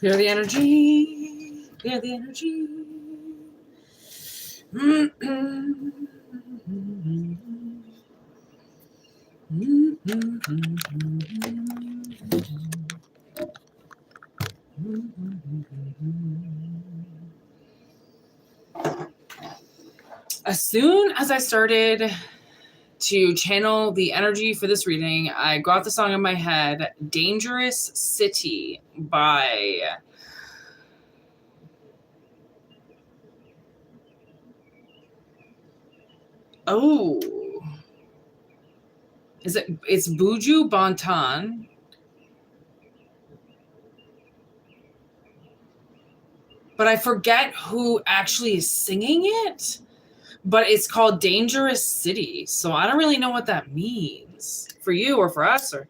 Clear the energy. Clear the energy. As soon as I started to channel the energy for this reading, I got the song in my head, Dangerous City by it's Buju Banton. But I forget who actually is singing it. But it's called Dangerous City. So I don't really know what that means for you or for us. Or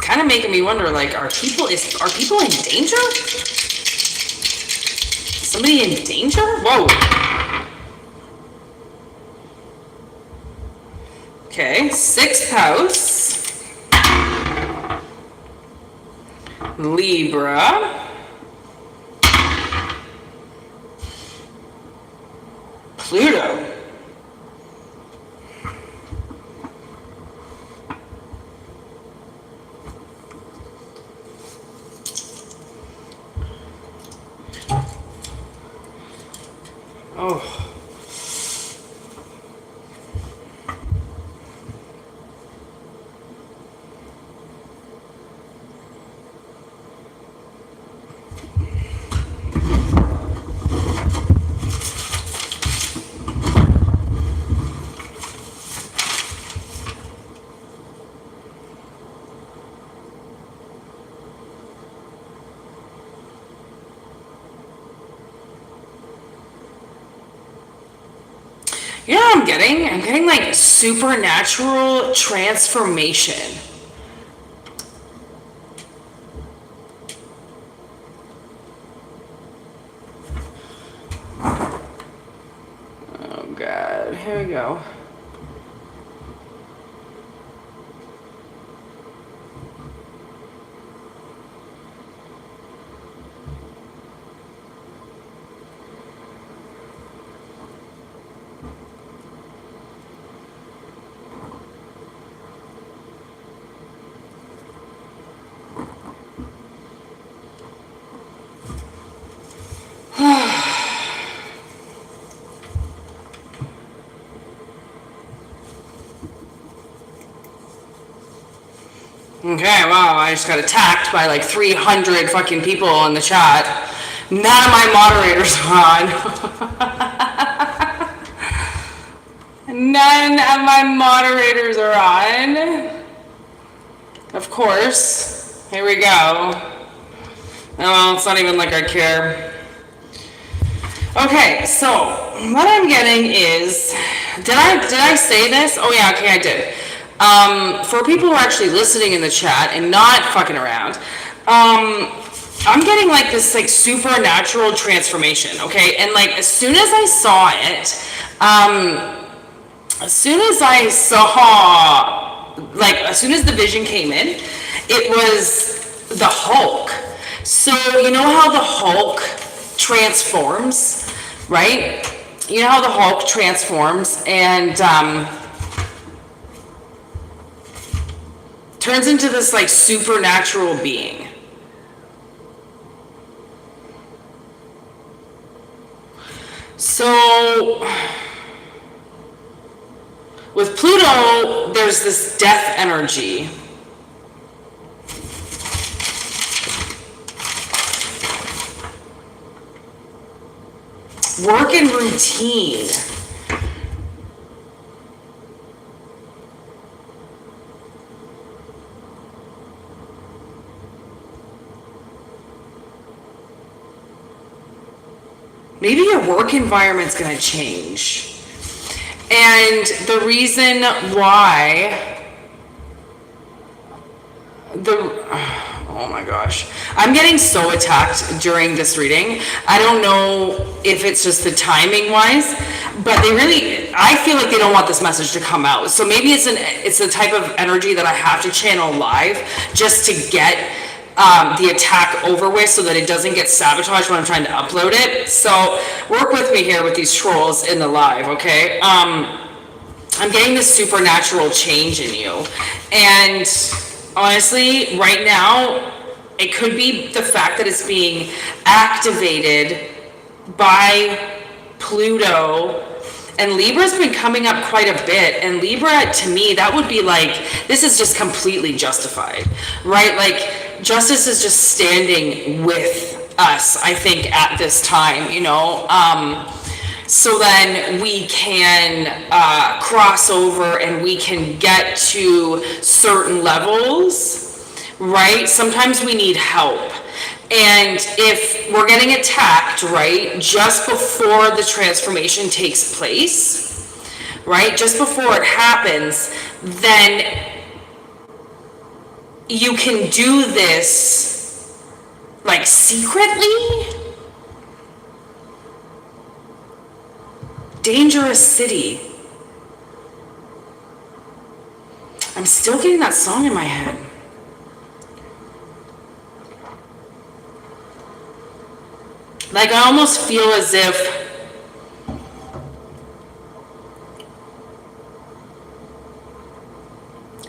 kind of making me wonder, like, are people in danger? Somebody in danger? Whoa. Okay, 6th house. Libra. Pluto. Oh. You know what I'm getting? I'm getting like supernatural transformation. Oh God, here we go. Okay, wow, I just got attacked by like 300 fucking people in the chat. None of my moderators are on. None of my moderators are on. Of course. Here we go. Oh, well, it's not even like I care. Okay, so what I'm getting is, did I say this? Oh yeah, okay, I did. For people who are actually listening in the chat and not fucking around, I'm getting like this like supernatural transformation, okay? And like as soon as I saw it, as soon as the vision came in, it was the Hulk. So you know how the Hulk transforms, right? You know how the Hulk transforms and turns into this like supernatural being. So with Pluto, there's this death energy. Work and routine. maybe your work environment's going to change. And the reason why oh my gosh, I'm getting so attacked during this reading. I don't know if it's just the timing wise, but I feel like they don't want this message to come out. So maybe it's the type of energy that I have to channel live just to get the attack over with, so that it doesn't get sabotaged when I'm trying to upload it. So work with me here with these trolls in the live, okay? I'm getting this supernatural change in you, and honestly, right now, it could be the fact that it's being activated by Pluto. And Libra's been coming up quite a bit. And Libra, to me, that would be like, this is just completely justified, right? Like, justice is just standing with us, I think, at this time, you know? So then we can cross over and we can get to certain levels, right? Sometimes we need help. And if we're getting attacked, right, just before the transformation takes place, right, just before it happens, then you can do this, like, secretly. Dangerous city. I'm still getting that song in my head. Like, I almost feel as if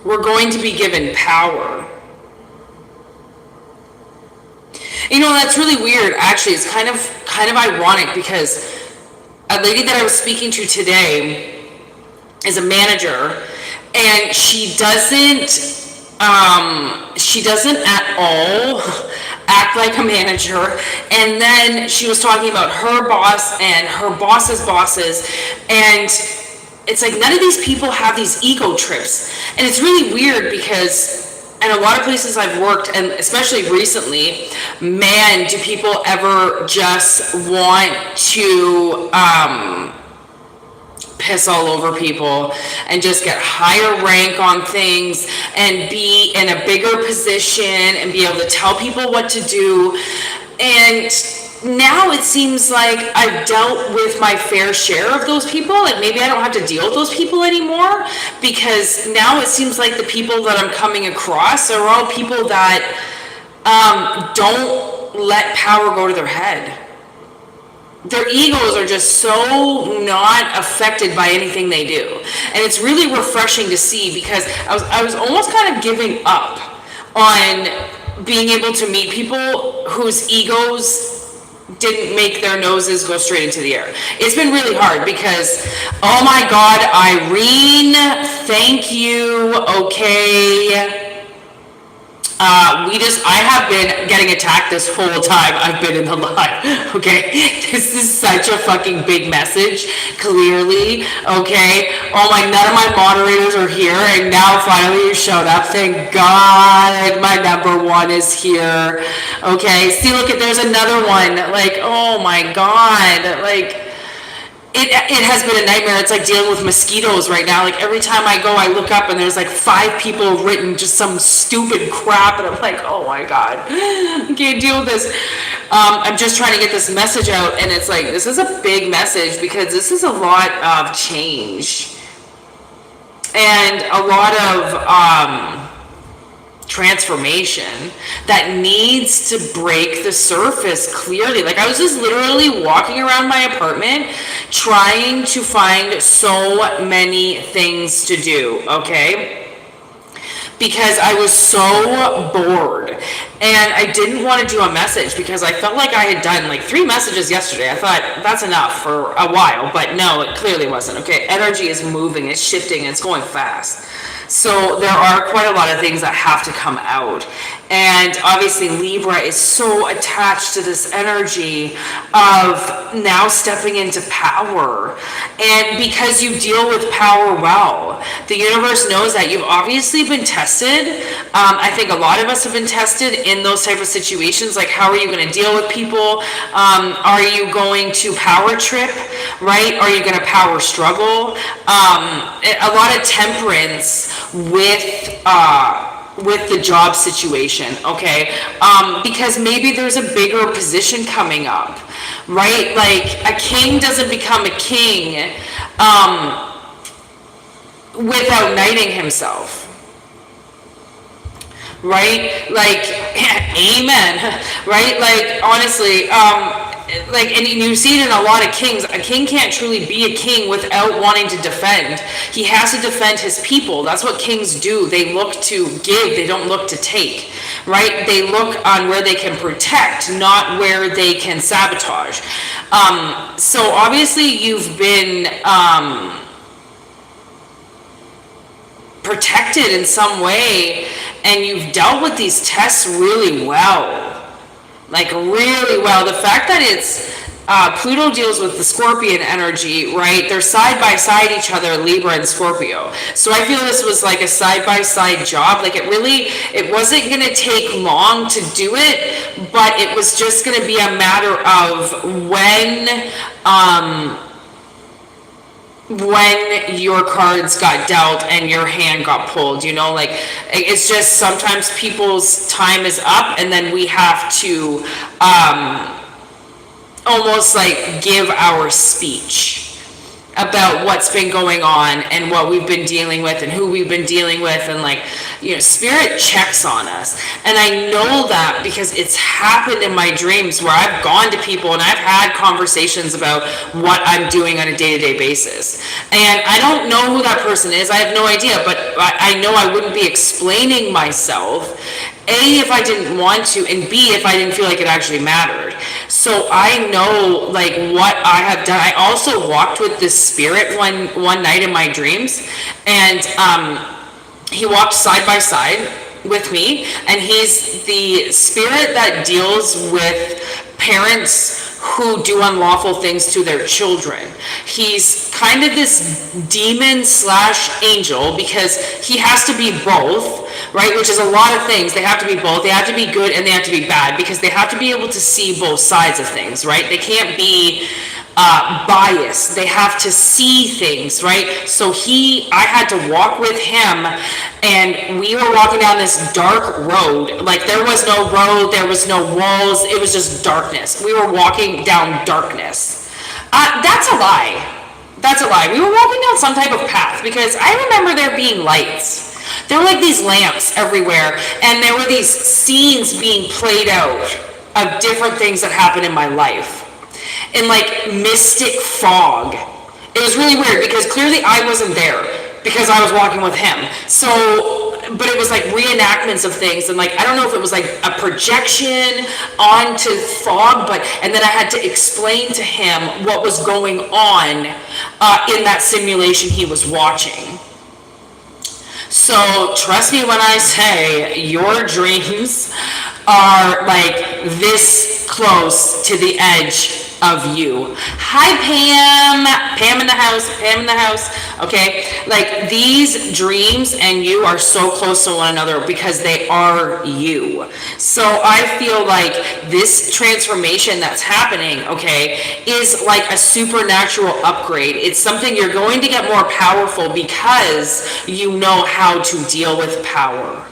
we're going to be given power. You know, that's really weird. Actually, it's kind of ironic, because a lady that I was speaking to today is a manager, and she doesn't at all act like a manager. And then she was talking about her boss and her boss's bosses, and it's like none of these people have these ego trips. And it's really weird, because in a lot of places I've worked, and especially recently, man, do people ever just want to piss all over people and just get higher rank on things and be in a bigger position and be able to tell people what to do. And now it seems like I've dealt with my fair share of those people. Like, maybe I don't have to deal with those people anymore, because now it seems like the people that I'm coming across are all people that don't let power go to their head. Their egos are just so not affected by anything they do. And it's really refreshing to see, because I was almost kind of giving up on being able to meet people whose egos didn't make their noses go straight into the air. It's been really hard, because, oh my God, Irene, thank you, okay. I have been getting attacked this whole time I've been in the live, okay? This is such a fucking big message, clearly, okay? None of my moderators are here, and now finally you showed up. Thank God my number one is here, okay? See, look, there's another one. Like, oh my God, like, it has been a nightmare. It's like dealing with mosquitoes right now. Like, every time I go, I look up and there's like 5 people written just some stupid crap, and I'm like, oh my God, I can't deal with this. I'm just trying to get this message out, and it's like, this is a big message, because this is a lot of change and a lot of transformation that needs to break the surface clearly. Like, I was just literally walking around my apartment trying to find so many things to do, okay? Because I was so bored, and I didn't want to do a message, because I felt like I had done like 3 messages yesterday. I thought that's enough for a while, but no, it clearly wasn't, okay? Energy is moving, it's shifting, it's going fast. So there are quite a lot of things that have to come out. And obviously Libra is so attached to this energy of now stepping into power. And because you deal with power well, the universe knows that you've obviously been tested. I think a lot of us have been tested in those type of situations. Like, how are you going to deal with people? Are you going to power trip, right? Are you going to power struggle? A lot of temperance with the job situation, okay? Because maybe there's a bigger position coming up, right? Like, a king doesn't become a king without knighting himself, right? Like, amen, right? Like, honestly, like, and you see it in a lot of kings. A king can't truly be a king without wanting to defend. He has to defend his people. That's what kings do. They look to give, they don't look to take, right? They look on where they can protect, not where they can sabotage. So obviously you've been protected in some way, and you've dealt with these tests really well. Like, really well. The fact that it's Pluto deals with the Scorpion energy, right? They're side by side each other, Libra and Scorpio. So I feel this was like a side by side job. Like, it wasn't going to take long to do it, but it was just going to be a matter of when your cards got dealt and your hand got pulled, you know, like, it's just sometimes people's time is up, and then we have to almost like give our speech about what's been going on and what we've been dealing with and who we've been dealing with. And, like, you know, spirit checks on us, and I know that because it's happened in my dreams where I've gone to people and I've had conversations about what I'm doing on a day-to-day basis, and I don't know who that person is. I have no idea, but I know I wouldn't be explaining myself, A, if I didn't want to, and B, if I didn't feel like it actually mattered. So I know, like, what I have done. I also walked with this spirit one night in my dreams, and he walked side by side with me, and he's the spirit that deals with parents who do unlawful things to their children. He's kind of this demon slash angel, because he has to be both, right? Which is a lot of things. They have to be both. They have to be good and they have to be bad, because they have to be able to see both sides of things, right? They can't be biased. They have to see things, right? So I had to walk with him, and we were walking down this dark road. Like, there was no road, there was no walls, it was just darkness. We were walking down darkness. That's a lie. That's a lie. We were walking down some type of path, because I remember there being lights. There were like these lamps everywhere, and there were these scenes being played out of different things that happened in my life. In like mystic fog. It was really weird, because clearly I wasn't there because I was walking with him. So, but it was like reenactments of things, and like, I don't know if it was like a projection onto fog, and then I had to explain to him what was going on in that simulation he was watching. So trust me when I say your dreams are like this close to the edge of you. Hi, Pam. Pam in the house. Pam in the house. Okay. Like, these dreams and you are so close to one another because they are you. So I feel like this transformation that's happening, okay, is like a supernatural upgrade. It's something you're going to get more powerful because you know how to deal with power.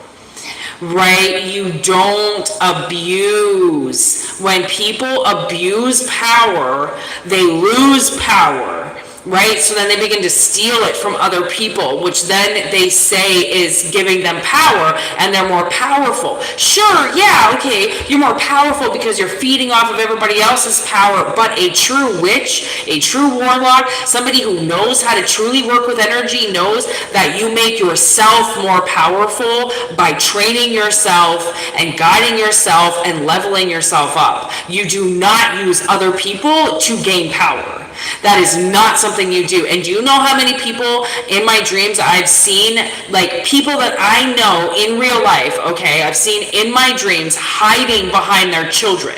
Right? You don't abuse. When people abuse power, they lose power. Right? So then they begin to steal it from other people, which then they say is giving them power, and they're more powerful. Sure, yeah, okay, you're more powerful because you're feeding off of everybody else's power, but a true witch, a true warlock, somebody who knows how to truly work with energy knows that you make yourself more powerful by training yourself and guiding yourself and leveling yourself up. You do not use other people to gain power. That is not something you do. And do you know how many people in my dreams I've seen, like people that I know in real life, okay, I've seen in my dreams hiding behind their children.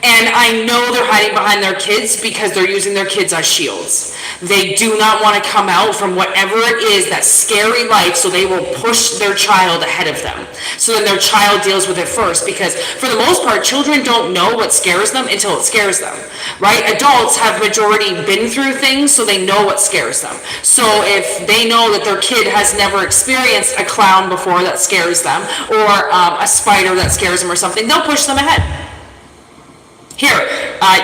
And I know they're hiding behind their kids because they're using their kids as shields. They do not want to come out from whatever it is, that scary life, so they will push their child ahead of them. So then their child deals with it first, because for the most part, children don't know what scares them until it scares them, right? Adults have majority been through things, so they know what scares them. So if they know that their kid has never experienced a clown before that scares them, or a spider that scares them or something, they'll push them ahead. Here,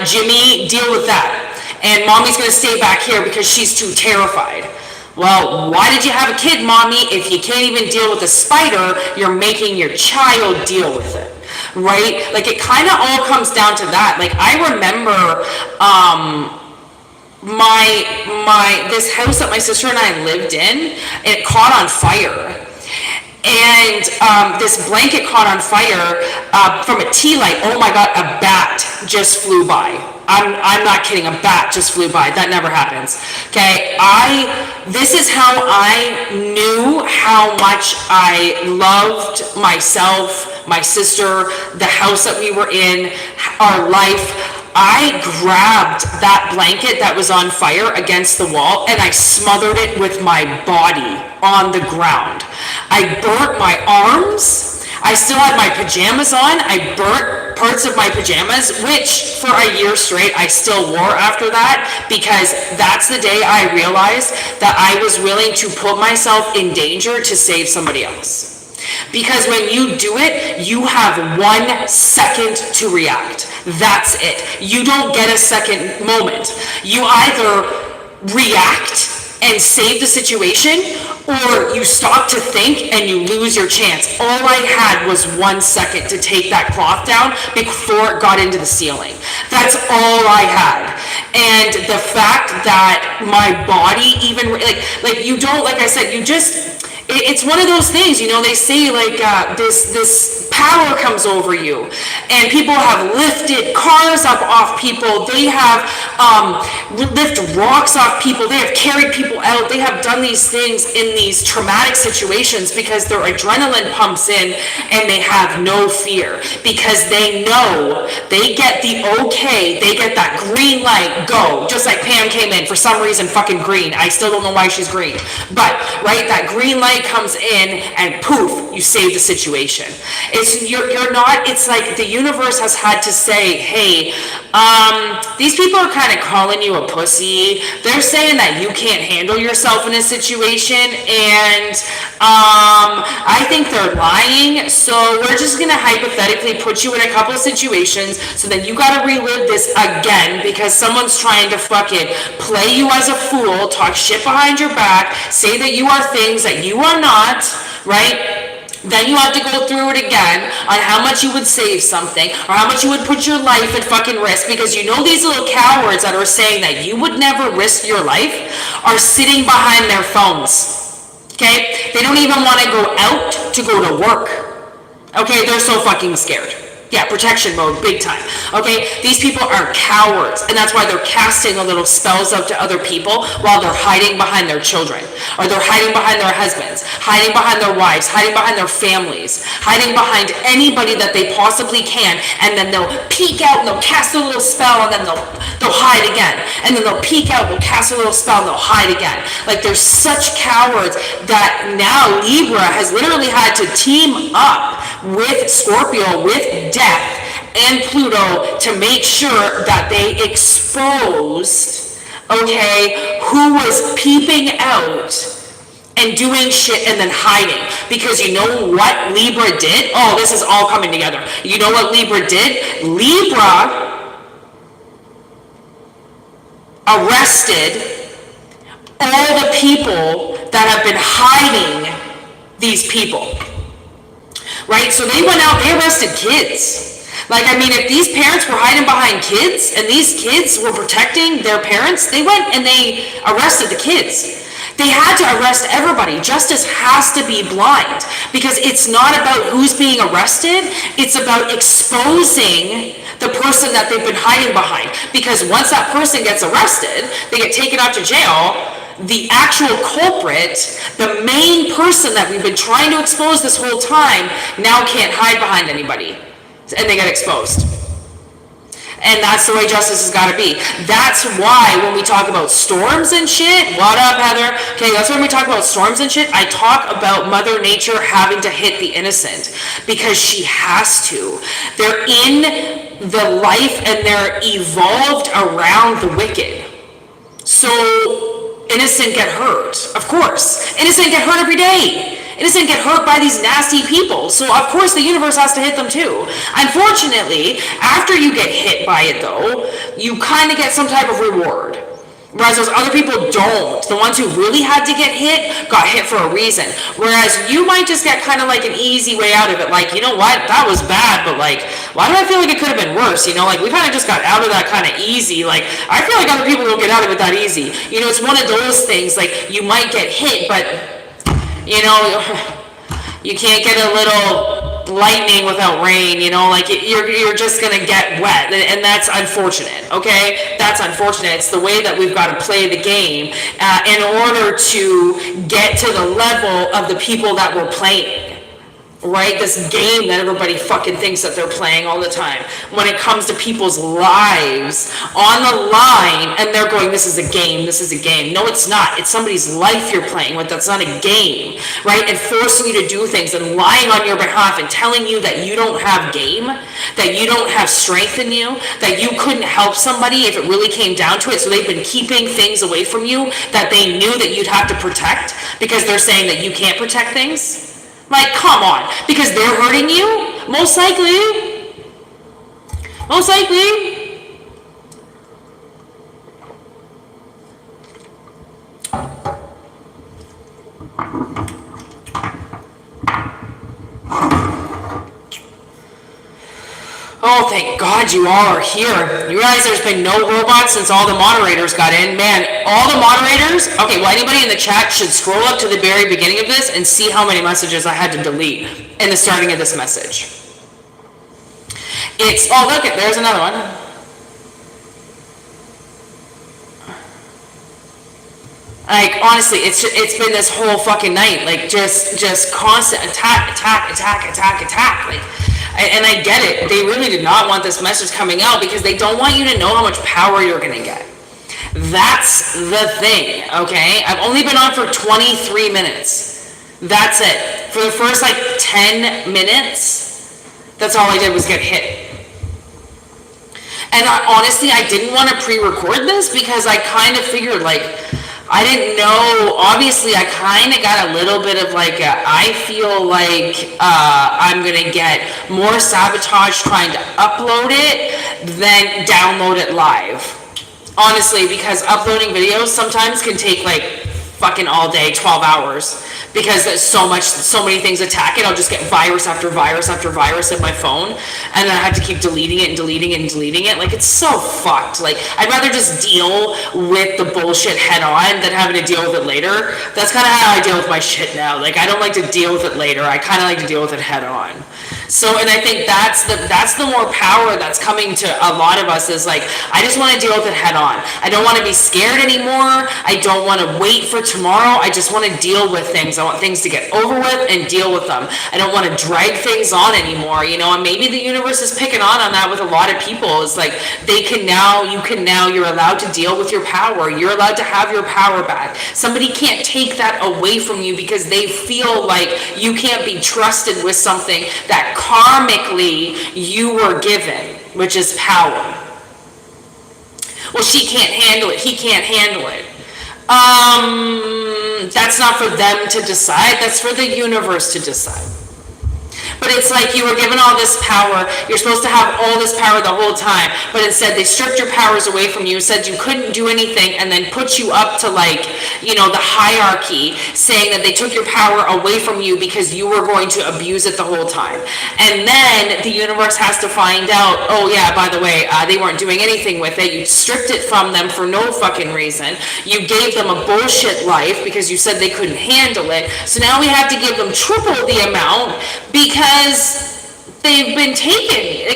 Jimmy, deal with that. And mommy's gonna stay back here because she's too terrified. Well, why did you have a kid, mommy? If you can't even deal with a spider, you're making your child deal with it, right? Like, it kind of all comes down to that. Like, I remember this house that my sister and I lived in, it caught on fire. And this blanket caught on fire from a tea light. Oh my God, a bat just flew by. I'm not kidding, a bat just flew by. That never happens. Okay, this is how I knew how much I loved myself, my sister, the house that we were in, our life. I grabbed that blanket that was on fire against the wall and I smothered it with my body on the ground. I burnt my arms. I still had my pajamas on. I burnt parts of my pajamas, which for a year straight I still wore after that, because that's the day I realized that I was willing to put myself in danger to save somebody else. Because when you do it, you have 1 second to react. That's it. You don't get a second moment. You either react and save the situation, or you stop to think and you lose your chance. All I had was 1 second to take that cloth down before it got into the ceiling. That's all I had. And the fact that my body even, like you don't, like I said, you just, it's one of those things, you know, they say like this power comes over you, and people have lifted cars up off people, they have lifted rocks off people, they have carried people out, they have done these things in these traumatic situations because their adrenaline pumps in and they have no fear, because they know they get the okay, they get that green light, go, just like Pam came in, for some reason fucking green, I still don't know why she's green, but right, that green light comes in and poof, you save the situation. You're not, it's like the universe has had to say, hey, these people are kind of calling you a pussy. They're saying that you can't handle yourself in a situation, and I think they're lying, so we're just gonna hypothetically put you in a couple of situations, so then you gotta relive this again because someone's trying to fucking play you as a fool, talk shit behind your back, say that you are things that you are not, right? Then you have to go through it again on how much you would save something, or how much you would put your life at fucking risk, because you know these little cowards that are saying that you would never risk your life are sitting behind their phones, okay? They don't even want to go out to go to work, okay? They're so fucking scared. Yeah, protection mode, big time, okay? These people are cowards, and that's why they're casting the little spells out to other people while they're hiding behind their children, or they're hiding behind their husbands, hiding behind their wives, hiding behind their families, hiding behind anybody that they possibly can, and then they'll peek out and they'll cast a little spell, and then they'll hide again, and then they'll peek out, they'll cast a little spell, and they'll hide again. Like, they're such cowards that now Libra has literally had to team up with Scorpio, with Death and Pluto, to make sure that they exposed, okay, who was peeping out and doing shit and then hiding. Because you know what Libra did? Oh, this is all coming together. You know what Libra did? Libra arrested all the people that have been hiding these people. Right? So they went out, they arrested kids. Like, I mean, if these parents were hiding behind kids and these kids were protecting their parents, they went and they arrested the kids. They had to arrest everybody. Justice has to be blind, because it's not about who's being arrested. It's about exposing the person that they've been hiding behind. Because once that person gets arrested, they get taken out to jail, the actual culprit, the main person that we've been trying to expose this whole time, now can't hide behind anybody, and they get exposed. And that's the way justice has got to be. That's why when we talk about storms and shit, what up, Heather? Okay, that's when we talk about storms and shit, I talk about Mother Nature having to hit the innocent, because she has to. They're in the life and they're evolved around the wicked. So innocent get hurt, of course. Innocent get hurt every day. Innocent get hurt by these nasty people. So of course the universe has to hit them too. Unfortunately, after you get hit by it though, you kind of get some type of reward. Whereas those other people don't. The ones who really had to get hit, got hit for a reason. Whereas you might just get kind of like an easy way out of it. Like, you know what, that was bad, but like, why do I feel like it could have been worse? You know, like we kind of just got out of that kind of easy. Like, I feel like other people don't get out of it that easy. You know, it's one of those things, like you might get hit, but you know, you can't get a little lightning without rain, you know, like you're just gonna get wet, and that's unfortunate. Okay, that's unfortunate. It's the way that we've got to play the game in order to get to the level of the people that we're playing. Right? This game that everybody fucking thinks that they're playing all the time. When it comes to people's lives on the line, and they're going, this is a game, this is a game. No, it's not. It's somebody's life you're playing with. That's not a game, right? And forcing you to do things and lying on your behalf and telling you that you don't have game, that you don't have strength in you, that you couldn't help somebody if it really came down to it. So they've been keeping things away from you that they knew that you'd have to protect, because they're saying that you can't protect things. Like, come on, because they're hurting you? Most likely. Most likely. Oh, thank God you all are here. You realize there's been no robots since all the moderators got in? Man, all the moderators? Okay, well, anybody in the chat should scroll up to the very beginning of this and see how many messages I had to delete in the starting of this message. It's, oh, look, there's another one. Like, honestly, it's been this whole fucking night, like, just constant attack. Like, and I get it. They really did not want this message coming out, because they don't want you to know how much power you're going to get. That's the thing, okay? I've only been on for 23 minutes. That's it. For the first, like, 10 minutes, that's all I did was get hit. And honestly, I didn't want to pre-record this, because I kind of figured, like, I didn't know, obviously I kind of got a little bit of like I feel like I'm going to get more sabotage trying to upload it than download it live. Honestly, because uploading videos sometimes can take like fucking all day, 12 hours, because there's so many things attack it. I'll just get virus after virus after virus in my phone, and then I have to keep deleting it and deleting it and deleting it. Like, it's so fucked. Like, I'd rather just deal with the bullshit head on than having to deal with it later. That's kind of how I deal with my shit now. Like, I don't like to deal with it later. I kind of like to deal with it head on. So, and I think that's the more power that's coming to a lot of us, is like, I just want to deal with it head on. I don't want to be scared anymore. I don't want to wait for tomorrow. I just want to deal with things. I want things to get over with and deal with them. I don't want to drag things on anymore, you know, and maybe the universe is picking on that with a lot of people. It's like, you're allowed to deal with your power. You're allowed to have your power back. Somebody can't take that away from you, because they feel like you can't be trusted with something that karmically you were given, which is power. Well, she can't handle it. He can't handle it. That's not for them to decide. That's for the universe to decide. But it's like you were given all this power. You're supposed to have all this power the whole time, but instead they stripped your powers away from you, said you couldn't do anything, and then put you up to like, the hierarchy, saying that they took your power away from you because you were going to abuse it the whole time. And then the universe has to find out, oh yeah, by the way, they weren't doing anything with it. You stripped it from them for no fucking reason. You gave them a bullshit life because you said they couldn't handle it. So now we have to give them triple the amount because they've been taken.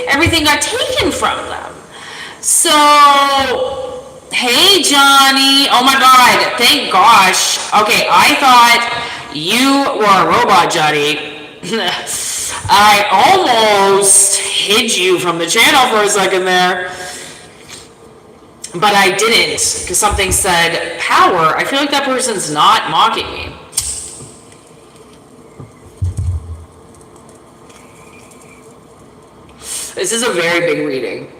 Everything got taken from them. So, hey Johnny. Oh my God. Thank gosh. Okay, I thought you were a robot, Johnny. I almost hid you from the channel for a second there. But I didn't, because something said power. I feel like that person's not mocking me. This is a very big reading.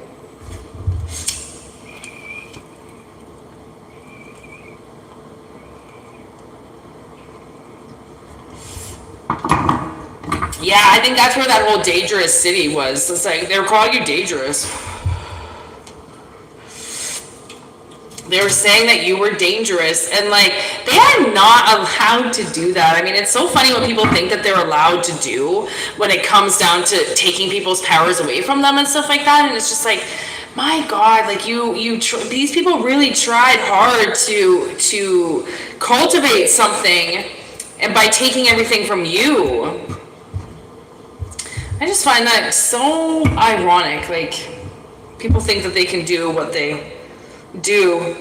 Yeah, I think that's where that whole dangerous city was. It's like, they were calling you dangerous. They were saying that you were dangerous, and like, they are not allowed to do that. I mean, it's so funny what people think that they're allowed to do when it comes down to taking people's powers away from them and stuff like that. And it's just like, my God, like these people really tried hard to cultivate something, and by taking everything from you. I just find that so ironic. Like, people think that they can do what they do.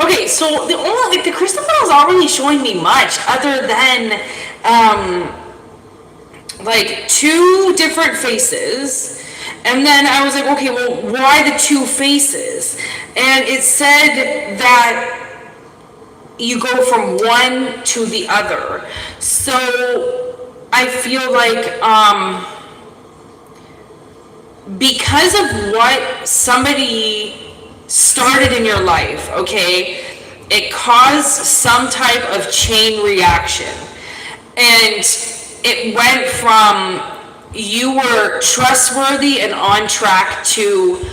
Okay, so the crystal ball is already showing me much other than like two different faces, and then I was like, okay, well, why the two faces? And it said that you go from one to the other. So I feel like because of what somebody started in your life, okay, it caused some type of chain reaction, and it went from you were trustworthy and on track to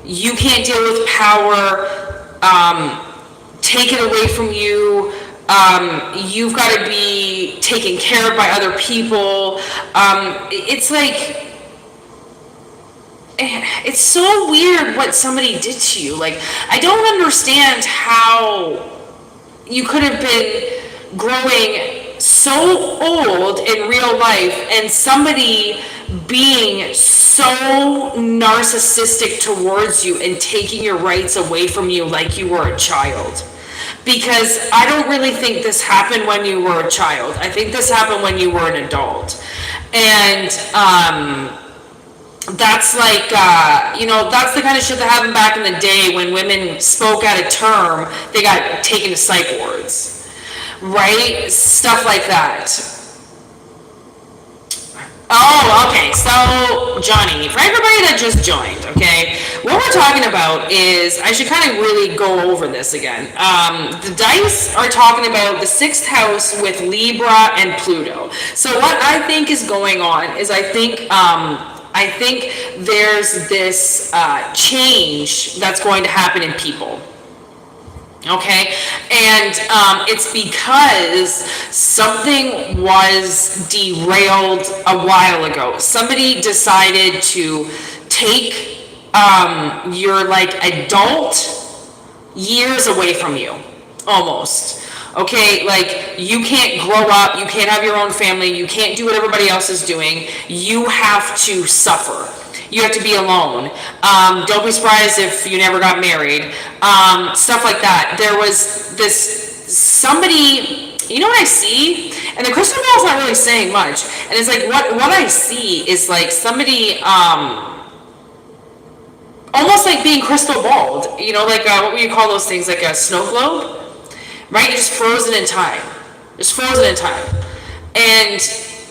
you can't deal with power, take it away from you, you've got to be taken care of by other people. It's like, it's so weird what somebody did to you. Like, I don't understand how you could have been growing so old in real life and somebody being so narcissistic towards you and taking your rights away from you like you were a child. Because I don't really think this happened when you were a child. I think this happened when you were an adult. And that's like, that's the kind of shit that happened back in the day when women spoke out of term, they got taken to psych wards, right? Stuff like that. Oh, okay, so Johnny, for everybody that just joined, okay, what we're talking about is, I should kind of really go over this again. The dice are talking about the 6th house with Libra and Pluto. So what I think is going on is I think there's this change that's going to happen in people. Okay, and it's because something was derailed a while ago. Somebody decided to take your like adult years away from you, almost. Okay, like, you can't grow up, you can't have your own family, you can't do what everybody else is doing. You have to suffer. You have to be alone. Don't be surprised if you never got married. Stuff like that. There was somebody, you know what I see? And the crystal ball is not really saying much. And it's like, what I see is like somebody, almost like being crystal balled, you know, like what would you call those things, like a snow globe, right? You're just frozen in time, and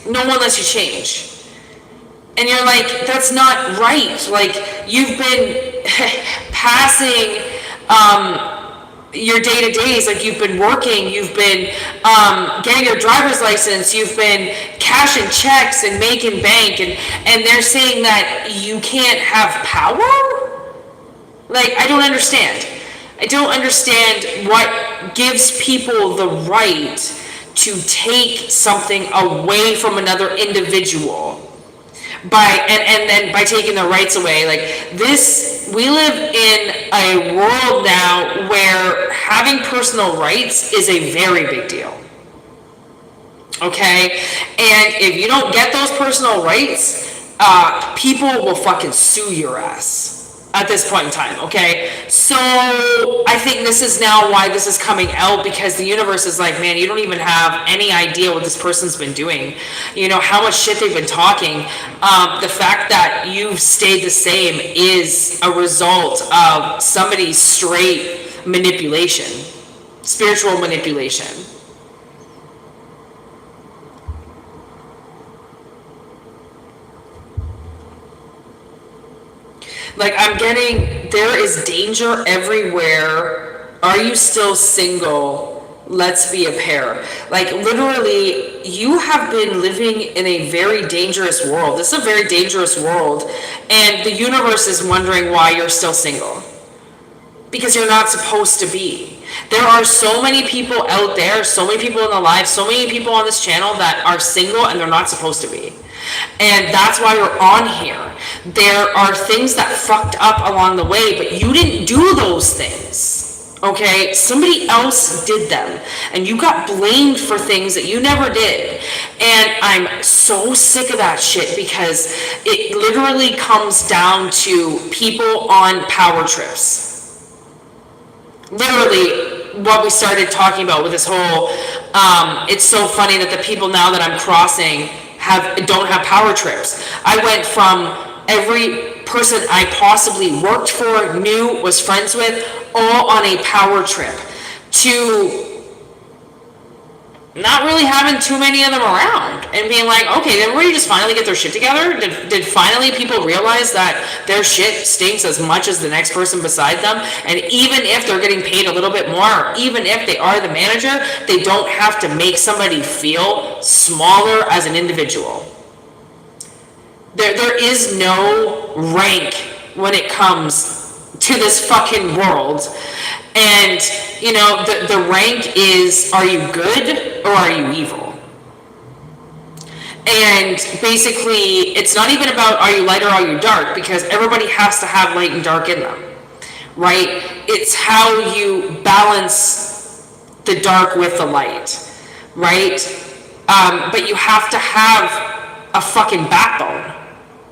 no one lets you change. And you're like, that's not right. Like, you've been passing your day-to-days, like you've been working, you've been getting your driver's license, you've been cashing checks and making bank, and they're saying that you can't have power? Like, I don't understand. I don't understand what gives people the right to take something away from another individual and then by taking their rights away. Like, this, we live in a world now where having personal rights is a very big deal. Okay? And if you don't get those personal rights, people will fucking sue your ass at this point in time, okay? So I think this is now why this is coming out, because the universe is like, man, you don't even have any idea what this person's been doing, you know, how much shit they've been talking. The fact that you've stayed the same is a result of somebody's straight manipulation, spiritual manipulation. Like, I'm getting, there is danger everywhere. Are you still single? Let's be a pair. Like, literally, you have been living in a very dangerous world. This is a very dangerous world. And the universe is wondering why you're still single. Because you're not supposed to be. There are so many people out there, so many people in the live, so many people on this channel that are single and they're not supposed to be. And that's why you're on here. There are things that fucked up along the way, but you didn't do those things. Okay? Somebody else did them. And you got blamed for things that you never did. And I'm so sick of that shit, because it literally comes down to people on power trips. Literally, what we started talking about with this whole, it's so funny that the people now that I'm crossing don't have power trips. I went from every person I possibly worked for, knew, was friends with, all on a power trip, to not really having too many of them around, and being like, okay, did everybody just finally get their shit together? Did finally people realize that their shit stinks as much as the next person beside them? And even if they're getting paid a little bit more, or even if they are the manager, they don't have to make somebody feel smaller as an individual. There is no rank when it comes to this fucking world. And, you know, the rank is, are you good or are you evil? And basically, it's not even about are you light or are you dark, because everybody has to have light and dark in them, right? It's how you balance the dark with the light, right? But you have to have a fucking backbone.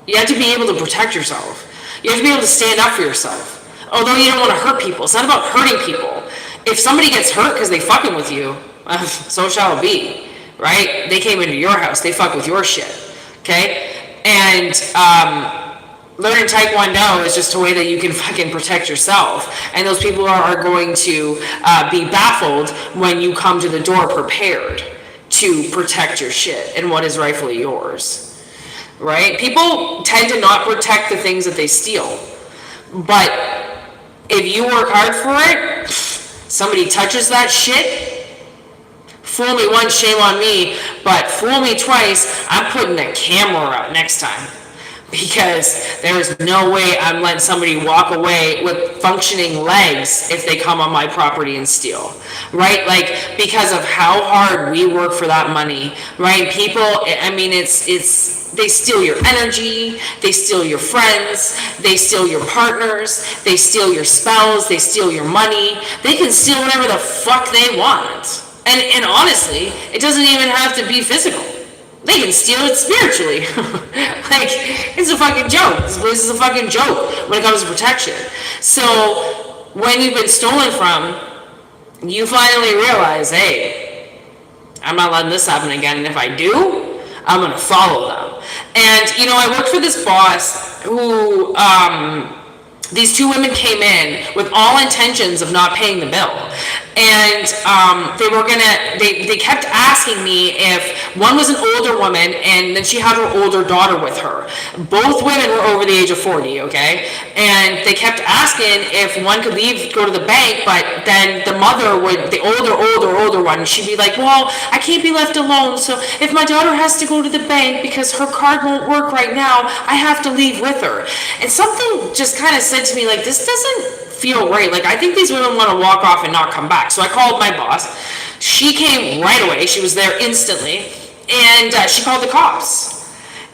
You have to be able to protect yourself. You have to be able to stand up for yourself. Although you don't want to hurt people. It's not about hurting people. If somebody gets hurt because they fucking with you, so shall it be, right? They came into your house. They fuck with your shit, okay? And learning Taekwondo is just a way that you can fucking protect yourself. And those people are going to be baffled when you come to the door prepared to protect your shit and what is rightfully yours, right? People tend to not protect the things that they steal. But if you work hard for it, somebody touches that shit, fool me once, shame on me, but fool me twice, I'm putting the camera out next time. Because there's no way I'm letting somebody walk away with functioning legs if they come on my property and steal, right? Like, because of how hard we work for that money, right? People, I mean, they steal your energy, they steal your friends, they steal your partners, they steal your spouse, they steal your money. They can steal whatever the fuck they want. And honestly, it doesn't even have to be physical. They can steal it spiritually. Like, it's a fucking joke. This place is a fucking joke when it comes to protection. So, when you've been stolen from, you finally realize, hey, I'm not letting this happen again. And if I do, I'm going to follow them. And, I worked for this boss who, these two women came in with all intentions of not paying the bill. And they kept asking me if one was an older woman and then she had her older daughter with her. Both women were over the age of 40, okay? And they kept asking if one could leave, go to the bank, but then the mother would, the older one, she'd be like, well, I can't be left alone, so if my daughter has to go to the bank because her card won't work right now, I have to leave with her. And something just kind of said to me, like, this doesn't feel right. Like, I think these women want to walk off and not come back. So I called my boss. She came right away. She was there instantly. And she called the cops.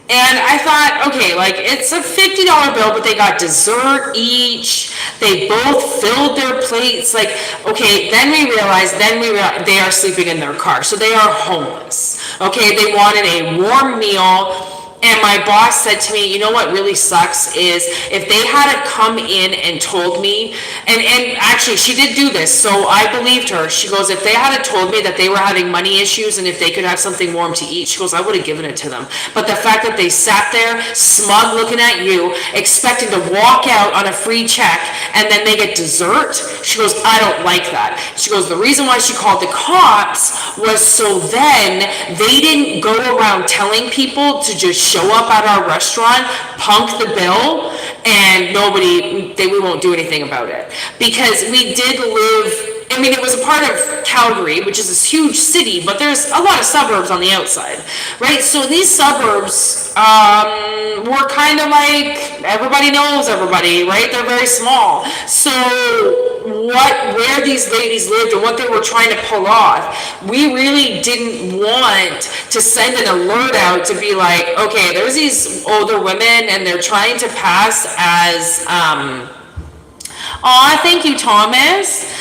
And I thought, okay, like, it's a $50 bill, but they got dessert each. They both filled their plates. Like, okay, then we realized they are sleeping in their car. So they are homeless. Okay, they wanted a warm meal. And my boss said to me, you know what really sucks is if they hadn't come in and told me, and actually she did do this, so I believed her. She goes, if they hadn't told me that they were having money issues and if they could have something warm to eat, she goes, I would have given it to them. But the fact that they sat there, smug looking at you, expecting to walk out on a free check, and then they get dessert, she goes, I don't like that. She goes, the reason why she called the cops was so then they didn't go around telling people to just show up at our restaurant, punk the bill, and we won't do anything about it. Because we did live, it was a part of Calgary, which is this huge city, but there's a lot of suburbs on the outside, right? So these suburbs were kind of like, everybody knows everybody, right? They're very small. So where these ladies lived and what they were trying to pull off, we really didn't want to send an alert out to be like, okay, there's these older women and they're trying to pass as, thank you, Thomas.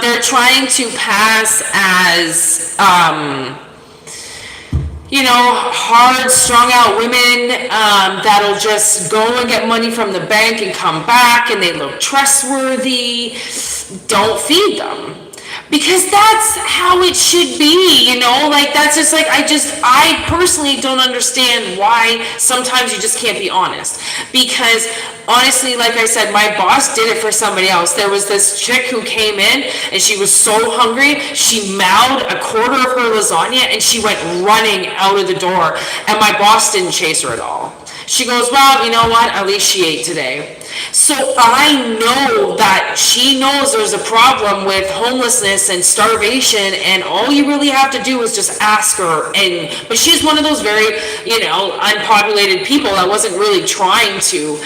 They're trying to pass as, hard, strung out women that'll just go and get money from the bank and come back and they look trustworthy. Don't feed them. Because that's how it should be, like that's just like, I personally don't understand why sometimes you just can't be honest. Because honestly, like I said, my boss did it for somebody else. There was this chick who came in and she was so hungry, she mouthed a quarter of her lasagna and she went running out of the door. And my boss didn't chase her at all. She goes, well, you know what? At least she ate today. So I know that she knows there's a problem with homelessness and starvation, and all you really have to do is just ask her. But she's one of those very, unpopulated people that wasn't really trying to,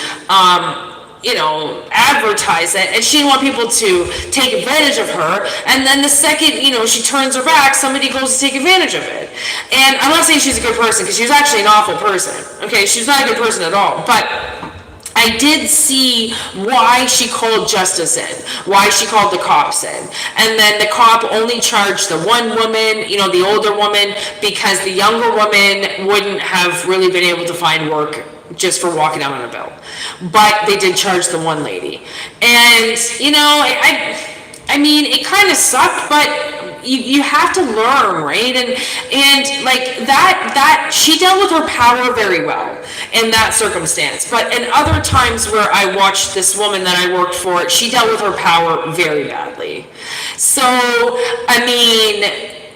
advertise it, and she didn't want people to take advantage of her. And then the second, she turns her back, somebody goes to take advantage of it. And I'm not saying she's a good person, because she was actually an awful person. Okay, she's not a good person at all. But I did see why she called justice in, why she called the cops in. And then the cop only charged the one woman, the older woman, because the younger woman wouldn't have really been able to find work just for walking out on a bill. But they did charge the one lady. And, it kind of sucked, but you have to learn, right? And like that she dealt with her power very well in that circumstance. But in other times where I watched this woman that I worked for, she dealt with her power very badly. So,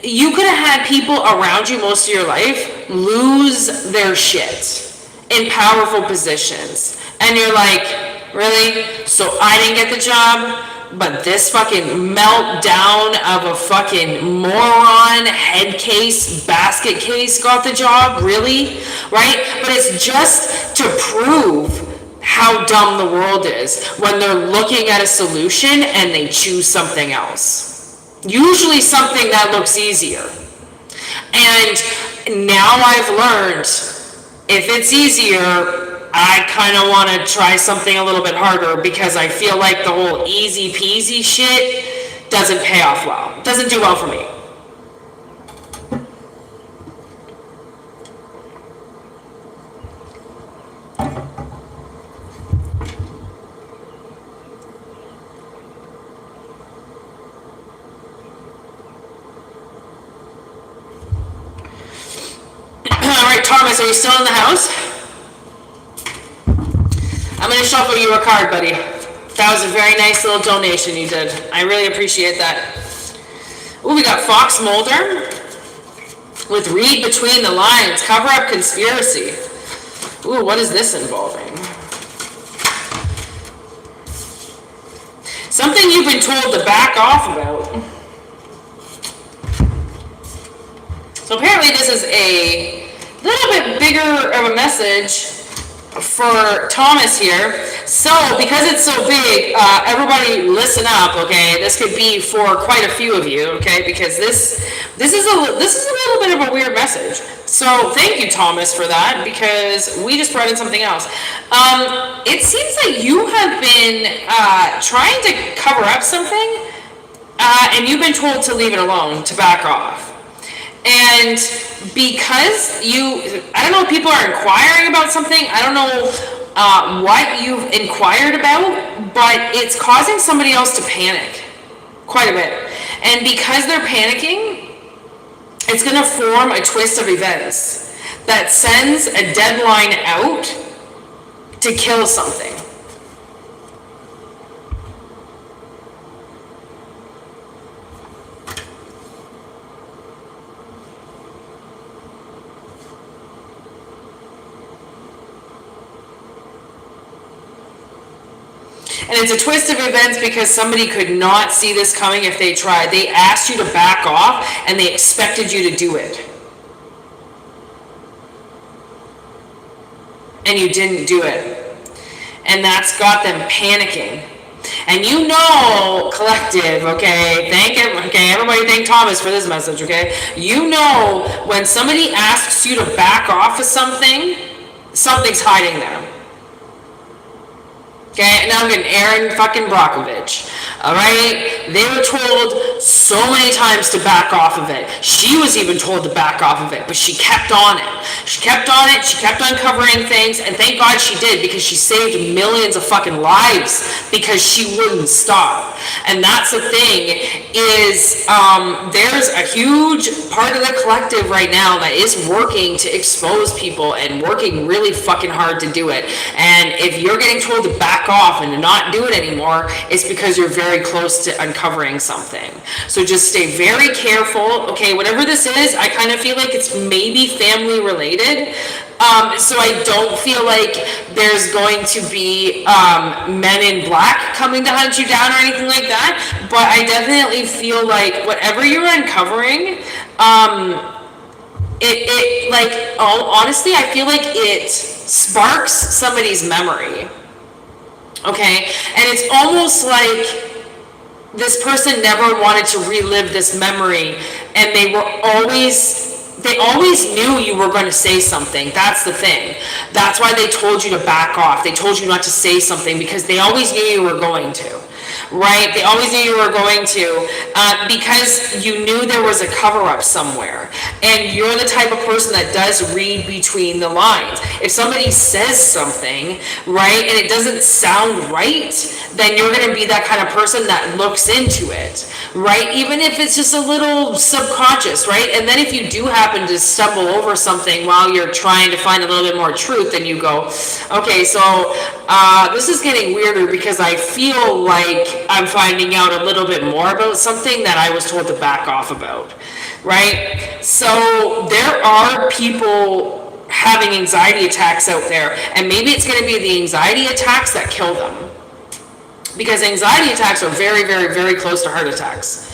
you could have had people around you most of your life lose their shit in powerful positions. And you're like, really? So I didn't get the job? But this fucking meltdown of a fucking moron head case, basket case got the job? Really? Right? But it's just to prove how dumb the world is when they're looking at a solution and they choose something else. Usually something that looks easier. And now I've learned, if it's easier, I kind of want to try something a little bit harder, because I feel like the whole easy peasy shit doesn't pay off well. It doesn't do well for me. you still in the house? I'm going to shuffle you a card, buddy. That was a very nice little donation you did. I really appreciate that. Ooh, we got Fox Mulder with read between the lines, cover up conspiracy. Ooh, what is this involving? Something you've been told to back off about. So apparently this is a little bit bigger of a message for Thomas here. So because it's so big, everybody listen up, okay? This could be for quite a few of you, okay? Because this is a little bit of a weird message. So thank you, Thomas, for that, because we just brought in something else. It seems like you have been trying to cover up something, and you've been told to leave it alone, to back off. And because I don't know if people are inquiring about something, I don't know what you've inquired about, but it's causing somebody else to panic quite a bit. And because they're panicking, it's going to form a twist of events that sends a deadline out to kill something. And it's a twist of events because somebody could not see this coming if they tried. They asked you to back off and they expected you to do it. And you didn't do it. And that's got them panicking. And you know, collective, okay, everybody thank Thomas for this message, okay? You know when somebody asks you to back off of something, something's hiding there. Okay, now I'm getting Aaron fucking Brockovich. Alright? They were told so many times to back off of it. She was even told to back off of it, but she kept on it. She kept on it, she kept uncovering things, and thank God she did, because she saved millions of fucking lives because she wouldn't stop. And that's the thing, is there's a huge part of the collective right now that is working to expose people and working really fucking hard to do it. And if you're getting told to back off and to not do it anymore, it's because you're very close to uncovering something. So just stay very careful. Okay, whatever this is, I kind of feel like it's maybe family related. So I don't feel like there's going to be men in black coming to hunt you down or anything like that. But I definitely feel like whatever you're uncovering, honestly, I feel like it sparks somebody's memory. Okay, and it's almost like this person never wanted to relive this memory, and they always knew you were going to say something. That's the thing. That's why they told you to back off. They told you not to say something because they always knew you were going to. Right? They always knew you were going to, because you knew there was a cover-up somewhere. And you're the type of person that does read between the lines. If somebody says something, right, and it doesn't sound right, then you're going to be that kind of person that looks into it, right? Even if it's just a little subconscious, right? And then if you do happen to stumble over something while you're trying to find a little bit more truth, then you go, okay, so this is getting weirder because I feel like I'm finding out a little bit more about something that I was told to back off about, right? So there are people having anxiety attacks out there, and maybe it's going to be the anxiety attacks that kill them, because anxiety attacks are very, very, very close to heart attacks.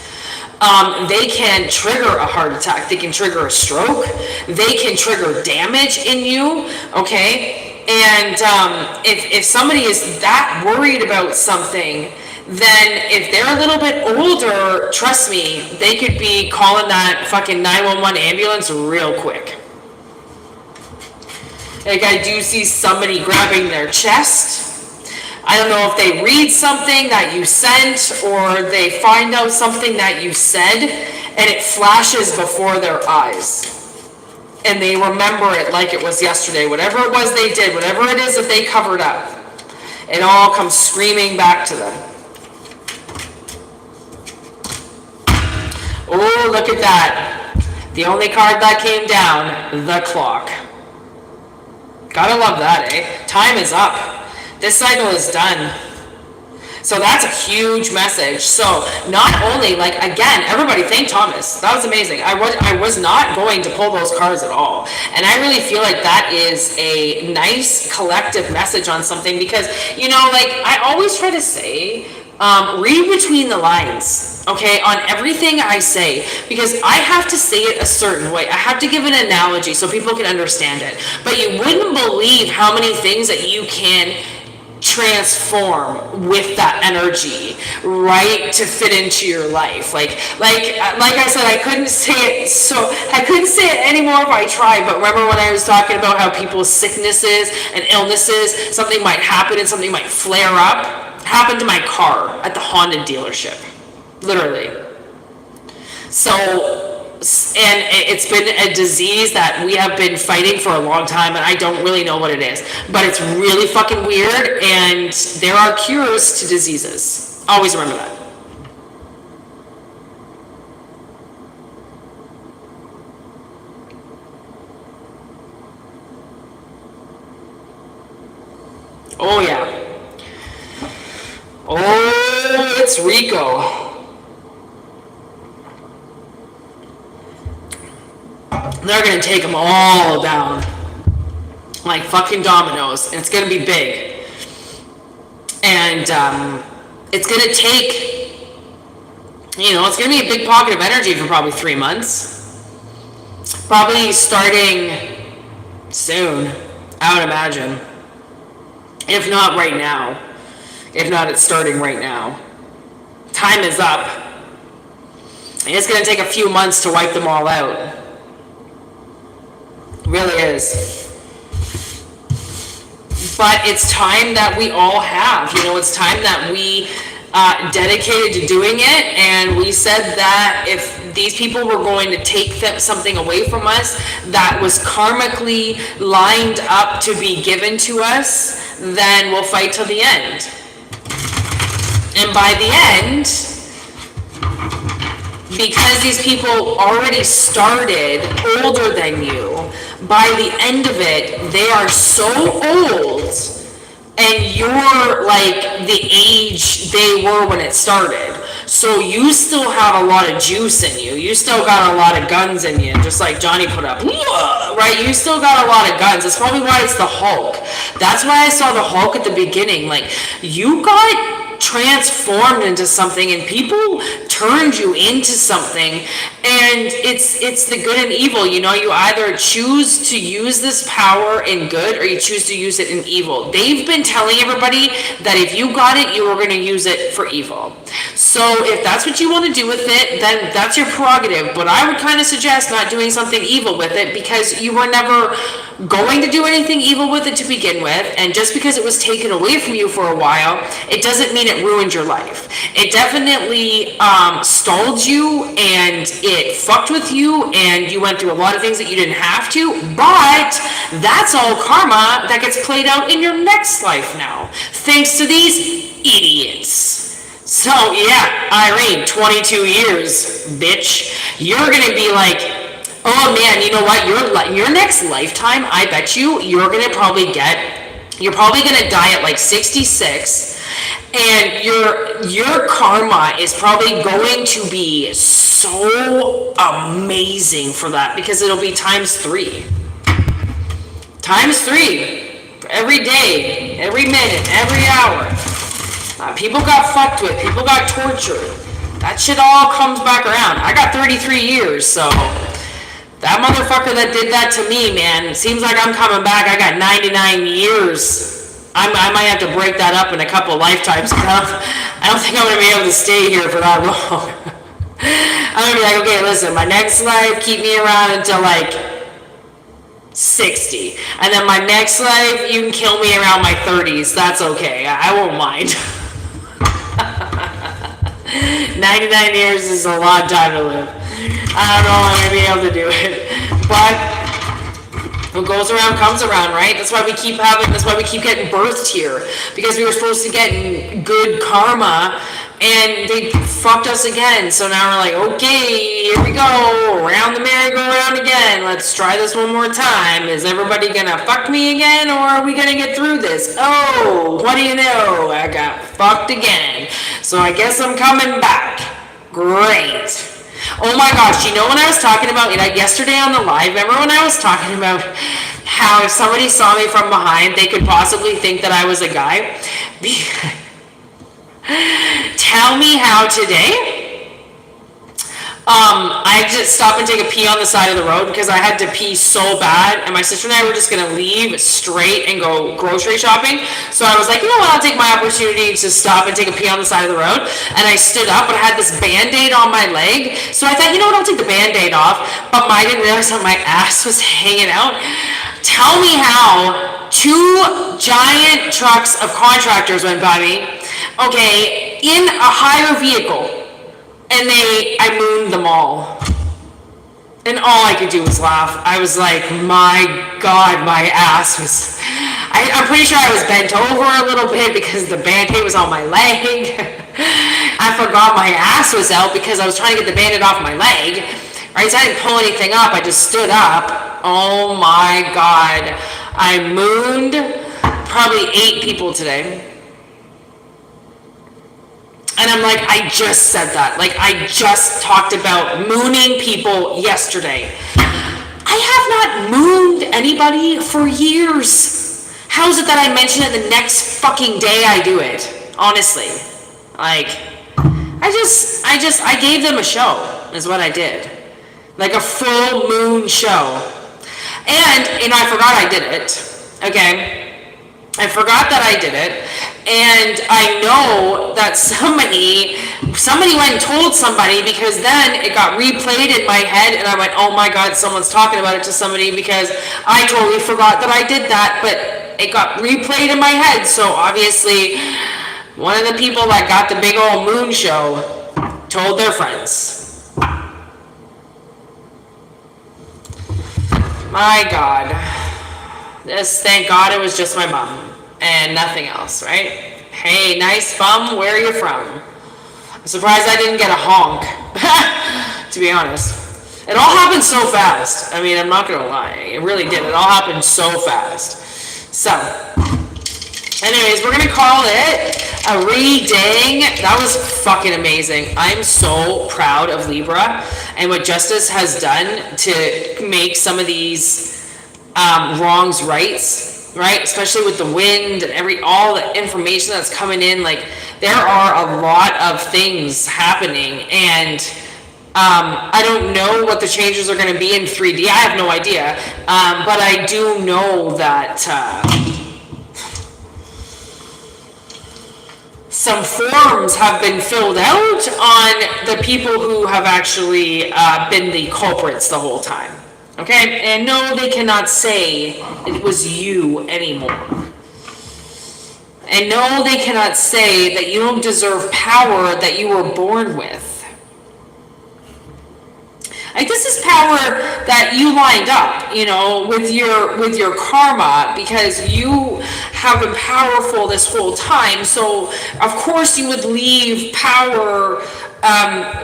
They can trigger a heart attack, they can trigger a stroke, they can trigger damage in you, okay? And if somebody is that worried about something, then if they're a little bit older, trust me, they could be calling that fucking 911 ambulance real quick. Like, I do see somebody grabbing their chest. I don't know if they read something that you sent, or they find out something that you said, and it flashes before their eyes. And they remember it like it was yesterday. Whatever it was they did, whatever it is that they covered up, it all comes screaming back to them. Oh, look at that. The only card that came down, the clock. Gotta love that, eh? Time is up. This cycle is done. So that's a huge message. So not only, like, again, everybody thank Thomas. That was amazing. I was not going to pull those cards at all. And I really feel like that is a nice collective message on something because, you know, like I always try to say, read between the lines, okay, on everything I say, because I have to say it a certain way. I have to give an analogy so people can understand it. But you wouldn't believe how many things that you can transform with that energy, right, to fit into your life. Like I said, I couldn't say it anymore if I tried. But remember when I was talking about how people's sicknesses and illnesses, something might happen and something might flare up? Happened to my car at the Honda dealership, literally. So, and it's been a disease that we have been fighting for a long time, and I don't really know what it is, but it's really fucking weird, and there are cures to diseases. Always remember that. Oh yeah. Oh, it's Rico. They're gonna take them all down like fucking dominoes, and it's gonna be big. And it's gonna take, you know, it's gonna be a big pocket of energy for probably 3 months. Probably starting soon, I would imagine. If not right now. If not, it's starting right now. Time is up. And it's going to take a few months to wipe them all out. It really is. But it's time that we all have. You know, it's time that we dedicated to doing it. And we said that if these people were going to take something away from us that was karmically lined up to be given to us, then we'll fight till the end. And by the end, because these people already started older than you, by the end of it, they are so old, and you're like the age they were when it started. So you still have a lot of juice in you. You still got a lot of guns in you, just like Johnny put up, right? You still got a lot of guns. That's probably why it's the Hulk. That's why I saw the Hulk at the beginning. Like, you got transformed into something, and people turned you into something, and it's the good and evil. You know, you either choose to use this power in good or you choose to use it in evil. They've been telling everybody that if you got it, you were going to use it for evil. So if that's what you want to do with it, then that's your prerogative. But I would kind of suggest not doing something evil with it, because you were never going to do anything evil with it to begin with, and just because it was taken away from you for a while, it doesn't mean it ruined your life. It definitely stalled you, and it fucked with you, and you went through a lot of things that you didn't have to, but that's all karma that gets played out in your next life now, thanks to these idiots. So yeah, Irene, 22 years, bitch. You're gonna be like, oh man, you know what, your next lifetime, I bet you're gonna probably die at like 66, and your karma is probably going to be so amazing for that, because it'll be times 3 every day, every minute, every hour. People got fucked with, people got tortured. That shit all comes back around. I got 33 years, so that motherfucker that did that to me, man, it seems like I'm coming back. I got 99 years. I might have to break that up in a couple of lifetimes. I don't think I'm going to be able to stay here for that long. I'm going to be like, okay, listen, my next life, keep me around until like 60. And then my next life, you can kill me around my 30s. That's okay. I won't mind. 99 years is a long time to live. I don't know if I'm going to be able to do it. But what goes around comes around, right? That's why we keep getting birthed here. Because we were supposed to get good karma And they fucked us again. So now we're like, okay, here we go, around the merry-go-round again. Let's try this one more time. Is everybody gonna fuck me again, or are we gonna get through this? Oh, what do you know? I got fucked again. So I guess I'm coming back. Great. Oh my gosh, you know when I was talking about, yesterday on the live, remember when I was talking about how if somebody saw me from behind, they could possibly think that I was a guy? Tell me how today, I just stopped and take a pee on the side of the road because I had to pee so bad, and my sister and I were just going to leave straight and go grocery shopping. So I was like, you know what, I'll take my opportunity to stop and take a pee on the side of the road. And I stood up, but I had this Band-Aid on my leg. So I thought, you know what, I'll take the Band-Aid off. But I didn't realize how my ass was hanging out. Tell me how 2 giant trucks of contractors went by me, okay, in a higher vehicle, and I mooned them all. And all I could do was laugh. I was like, my God, my ass was... I'm pretty sure I was bent over a little bit because the Band-Aid was on my leg. I forgot my ass was out because I was trying to get the Band-Aid off my leg. Right, so I didn't pull anything up, I just stood up. Oh my God. I mooned probably 8 people today. And I'm like, I just said that. Like, I just talked about mooning people yesterday. I have not mooned anybody for years. How is it that I mention it the next fucking day I do it? Honestly. Like, I gave them a show, is what I did. Like a full moon show. And I forgot I did it. Okay? I forgot that I did it, and I know that somebody went and told somebody, because then it got replayed in my head, and I went, oh my God, someone's talking about it to somebody, because I totally forgot that I did that, but it got replayed in my head. So obviously one of the people that got the big old moon show told their friends. My God. Thank God it was just my mom and nothing else, right? Hey, nice bum, where are you from? I'm surprised I didn't get a honk, to be honest. It all happened so fast. I mean, I'm not gonna lie, it really did. It all happened so fast. So, anyways, we're gonna call it a reading. That was fucking amazing. I'm so proud of Libra and what Justice has done to make some of these wrongs rights, right? Especially with the wind and all the information that's coming in. Like, there are a lot of things happening, and I don't know what the changes are going to be in 3D. I have no idea, but I do know that some forms have been filled out on the people who have actually been the culprits the whole time. Okay, and no, they cannot say it was you anymore. And no, they cannot say that you don't deserve power that you were born with. Like, this is power that you lined up, with your karma, because you have been powerful this whole time. So of course you would leave power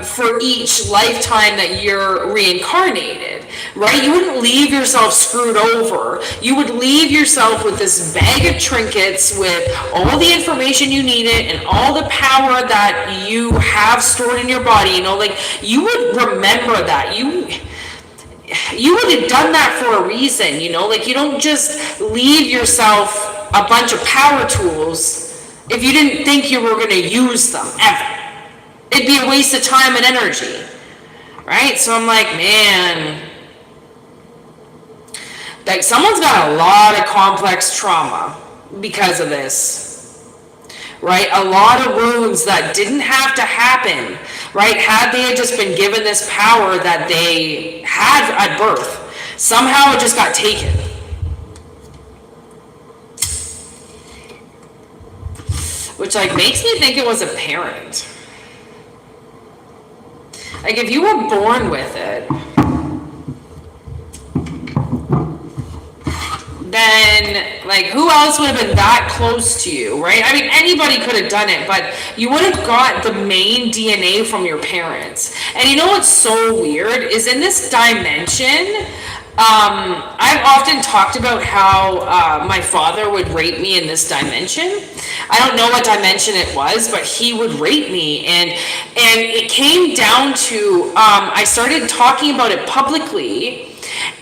for each lifetime that you're reincarnated, right? You wouldn't leave yourself screwed over. You would leave yourself with this bag of trinkets with all the information you needed and all the power that you have stored in your body. Like, you would remember that. You would have done that for a reason, like, you don't just leave yourself a bunch of power tools if you didn't think you were going to use them ever. It'd be a waste of time and energy, right? So I'm like, man, like, someone's got a lot of complex trauma because of this, right? A lot of wounds that didn't have to happen, right? Had they just been given this power that they had at birth, somehow it just got taken. Which, like, makes me think it was a parent. Like, if you were born with it, then like who else would have been that close to you, right? I mean, anybody could have done it, but you would have got the main DNA from your parents. And you know what's so weird is in this dimension, I've often talked about how my father would rape me in this dimension. I don't know what dimension it was, but he would rape me, and it came down to I started talking about it publicly.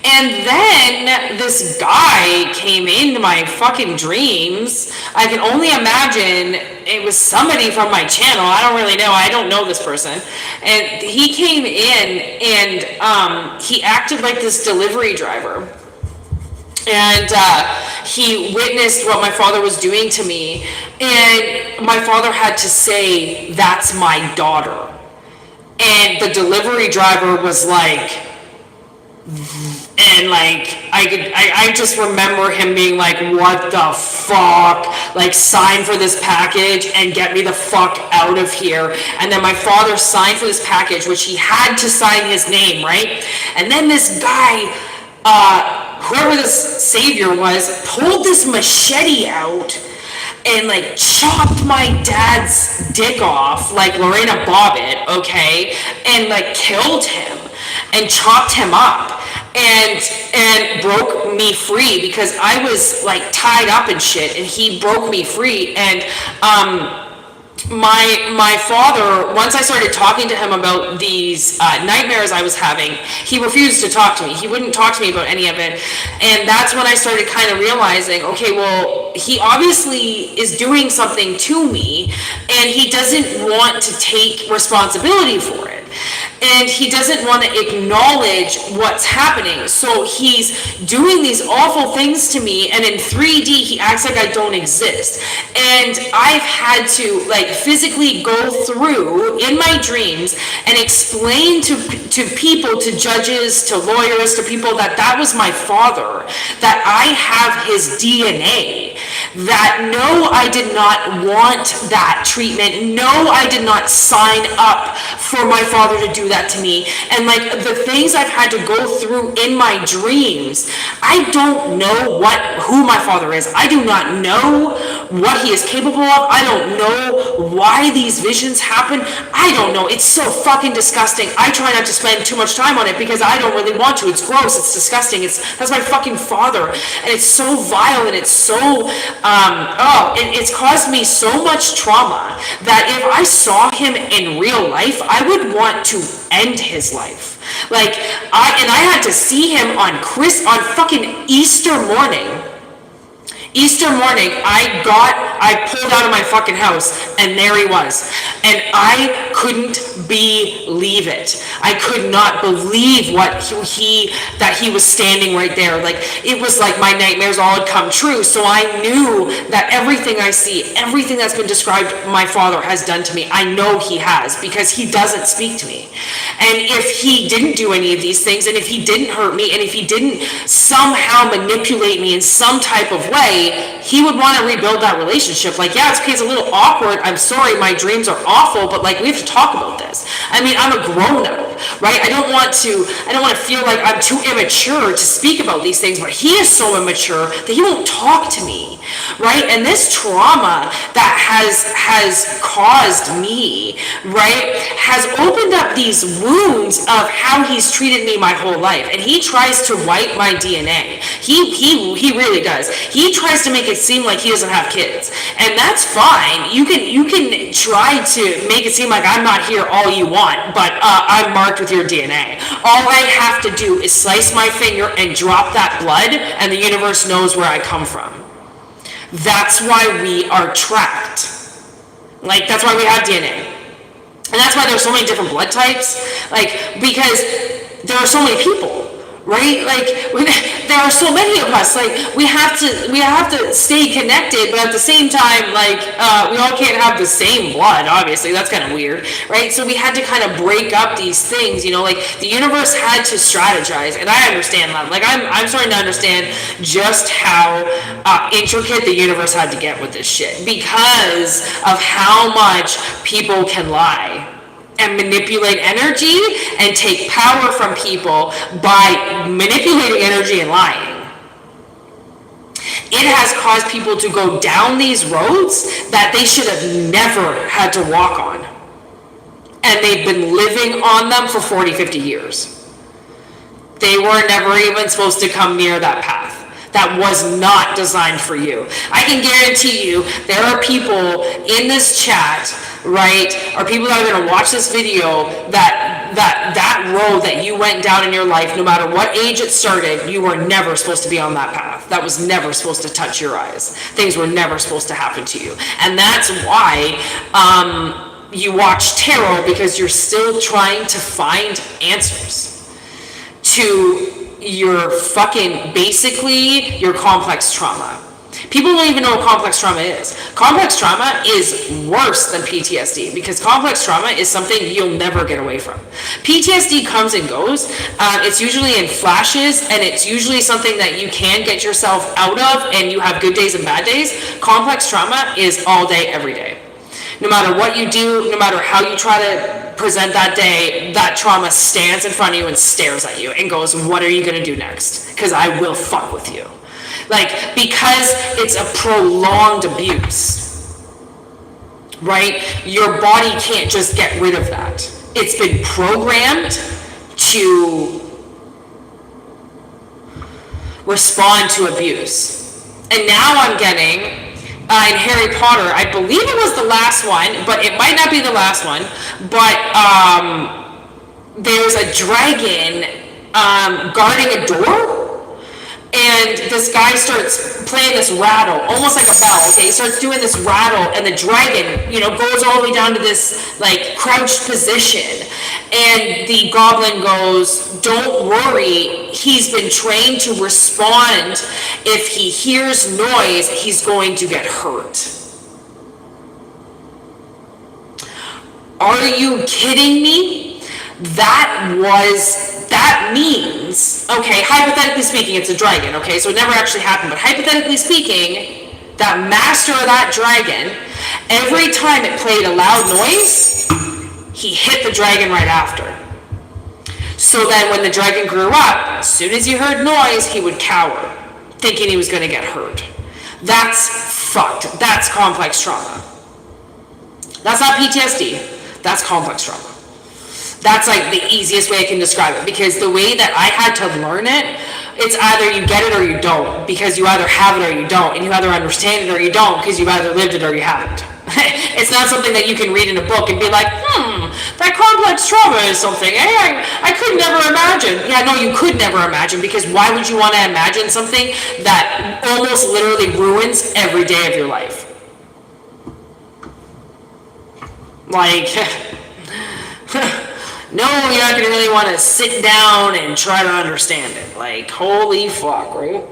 And then this guy came into my fucking dreams. I can only imagine it was somebody from my channel. I don't really know. I don't know this person. And he came in and he acted like this delivery driver. And he witnessed what my father was doing to me. And my father had to say, "That's my daughter." And the delivery driver was like, and like I just remember him being like, "What the fuck? Like, sign for this package and get me the fuck out of here." And then my father signed for this package, which he had to sign his name, right? And then this guy, whoever this savior was, pulled this machete out and like chopped my dad's dick off like Lorena Bobbitt, okay, and like killed him and chopped him up and broke me free because I was like tied up and shit, and he broke me free. And my father, once I started talking to him about these nightmares I was having, he refused to talk to me. He wouldn't talk to me about any of it. And that's when I started kind of realizing, okay, well, he obviously is doing something to me, and he doesn't want to take responsibility for it. And he doesn't want to acknowledge what's happening. So he's doing these awful things to me, and in 3D he acts like I don't exist. And I've had to like physically go through in my dreams and explain to people, to judges, to lawyers, to people that was my father, that I have his DNA, that no, I did not want that treatment, no, I did not sign up for my father to do that to me. And like the things I've had to go through in my dreams, I don't know who my father is. I do not know what he is capable of. I don't know why these visions happen. I don't know. It's so fucking disgusting. I try not to spend too much time on it because I don't really want to. It's gross. It's disgusting. That's my fucking father, and it's so vile, and it's so it's caused me so much trauma that if I saw him in real life, I would want to end his life. Like I had to see him on fucking Easter morning. I pulled out of my fucking house, and there he was. And I couldn't believe it. I could not believe that he was standing right there. Like, it was like my nightmares all had come true. So I knew that everything I see, everything that's been described my father has done to me, I know he has, because he doesn't speak to me. And if he didn't do any of these things, and if he didn't hurt me, and if he didn't somehow manipulate me in some type of way, he would want to rebuild that relationship. Like, yeah, it's okay, it's a little awkward. I'm sorry, my dreams are awful, but like, we have to talk about this. I mean, I'm a grown-up, right? I don't want to feel like I'm too immature to speak about these things, but he is so immature that he won't talk to me, right? And this trauma that has caused me, right, has opened up these wounds of how he's treated me my whole life. And he tries to wipe my DNA. He really does. He tries to make it seem like he doesn't have kids, and that's fine. You can try to make it seem like I'm not here all you want, but I'm marked with your DNA. All I have to do is slice my finger and drop that blood, and the universe knows where I come from. That's why we are tracked. Like, that's why we have DNA. And that's why there's so many different blood types, like, because there are so many people, right? Like, there are so many of us. Like, we have to stay connected, but at the same time, like, we all can't have the same blood. Obviously, that's kind of weird, right? So we had to kind of break up these things, you know. Like, the universe had to strategize, and I understand that. Like, I'm starting to understand just how intricate the universe had to get with this shit because of how much people can lie and manipulate energy and take power from people by manipulating energy and lying. it has caused people to go down these roads that they should have never had to walk on. And they've been living on them for 40, 50 years. They were never even supposed to come near that path. That was not designed for you. I can guarantee you there are people in this chat, right, or people that are going to watch this video that road that you went down in your life, no matter what age it started, you were never supposed to be on that path. That was never supposed to touch your eyes. Things were never supposed to happen to you. And that's why you watch tarot, because you're still trying to find answers to your fucking, basically, your complex trauma. People don't even know what complex trauma is. Complex trauma is worse than PTSD, because complex trauma is something you'll never get away from. PTSD comes and goes. It's usually in flashes, and it's usually something that you can get yourself out of, and you have good days and bad days. Complex trauma is all day, every day. No matter what you do, no matter how you try to present that day, that trauma stands in front of you and stares at you and goes, what are you going to do next? Because I will fuck with you. Like, because it's a prolonged abuse, right? Your body can't just get rid of that. It's been programmed to respond to abuse. And now I'm getting... in Harry Potter, I believe it was the last one, but it might not be the last one, but there's a dragon guarding a door, and this guy starts playing this rattle, almost like a bell, okay? He starts doing this rattle, and the dragon, goes all the way down to this, like, crouched position, and the goblin goes, don't worry, he's been trained to respond. If he hears noise, he's going to get hurt. Are you kidding me? That means, okay, hypothetically speaking, it's a dragon, okay, so it never actually happened, but hypothetically speaking, that master of that dragon, every time it played a loud noise, he hit the dragon right after. So then when the dragon grew up, as soon as he heard noise, he would cower, thinking he was going to get hurt. That's fucked. That's complex trauma. That's not PTSD. That's complex trauma. That's like the easiest way I can describe it, because the way that I had to learn it, it's either you get it or you don't, because you either have it or you don't, and you either understand it or you don't, because you've either lived it or you haven't. It's not something that you can read in a book and be like, that complex trauma is something, I could never imagine. Yeah, no, you could never imagine, because why would you want to imagine something that almost literally ruins every day of your life? Like, no, you're not going to really want to sit down and try to understand it. Like, holy fuck, right?